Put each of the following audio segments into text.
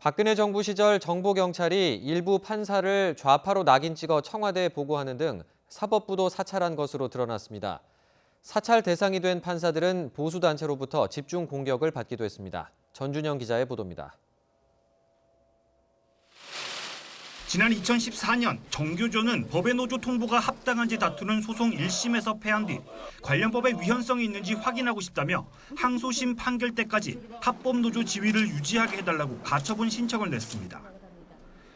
박근혜 정부 시절 정보경찰이 일부 판사를 좌파로 낙인 찍어 청와대에 보고하는 등 사법부도 사찰한 것으로 드러났습니다. 사찰 대상이 된 판사들은 보수단체로부터 집중 공격을 받기도 했습니다. 전준영 기자의 보도입니다. 지난 2014년 정교조는 법의 노조 통보가 합당한지 다투는 소송 1심에서 패한 뒤 관련 법의 위헌성이 있는지 확인하고 싶다며 항소심 판결 때까지 합법노조 지위를 유지하게 해달라고 가처분 신청을 냈습니다.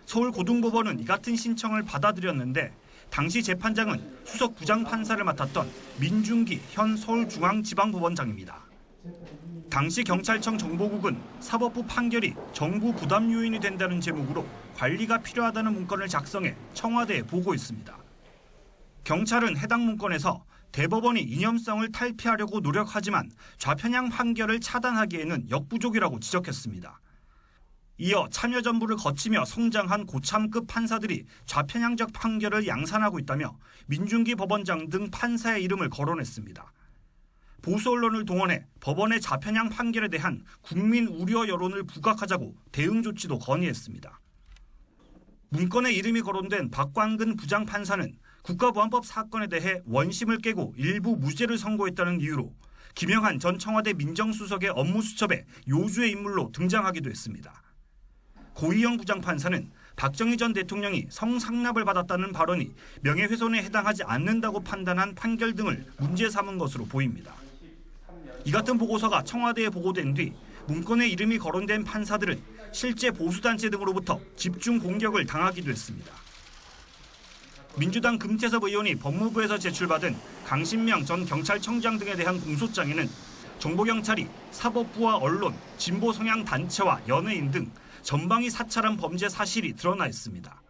서울고등법원은 이 같은 신청을 받아들였는데 당시 재판장은 수석 부장판사를 맡았던 민중기 현 서울중앙지방법원장입니다. 당시 경찰청 정보국은 사법부 판결이 정부 부담 요인이 된다는 제목으로 관리가 필요하다는 문건을 작성해 청와대에 보고했습니다. 경찰은 해당 문건에서 대법원이 이념성을 탈피하려고 노력하지만 좌편향 판결을 차단하기에는 역부족이라고 지적했습니다. 이어 참여정부를 거치며 성장한 고참급 판사들이 좌편향적 판결을 양산하고 있다며 민중기 법원장 등 판사의 이름을 거론했습니다. 보수 언론을 동원해 법원의 좌편향 판결에 대한 국민 우려 여론을 부각하자고 대응 조치도 건의했습니다. 문건에 이름이 거론된 박광근 부장판사는 국가보안법 사건에 대해 원심을 깨고 일부 무죄를 선고했다는 이유로 김영한 전 청와대 민정수석의 업무 수첩에 요주의 인물로 등장하기도 했습니다. 고희영 부장판사는 박정희 전 대통령이 성상납을 받았다는 발언이 명예훼손에 해당하지 않는다고 판단한 판결 등을 문제 삼은 것으로 보입니다. 이 같은 보고서가 청와대에 보고된 뒤 문건에 이름이 거론된 판사들은 실제 보수단체 등으로부터 집중 공격을 당하기도 했습니다. 민주당 금태섭 의원이 법무부에서 제출받은 강신명 전 경찰청장 등에 대한 공소장에는 정보경찰이 사법부와 언론, 진보 성향 단체와 연예인 등 전방위 사찰한 범죄 사실이 드러나 있습니다.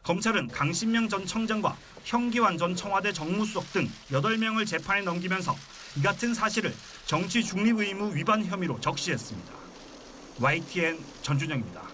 검찰은 강신명 전 청장과 형기환 전 청와대 정무수석 등 8명을 재판에 넘기면서 이 같은 사실을 정치 중립 의무 위반 혐의로 적시했습니다. YTN 전준영입니다.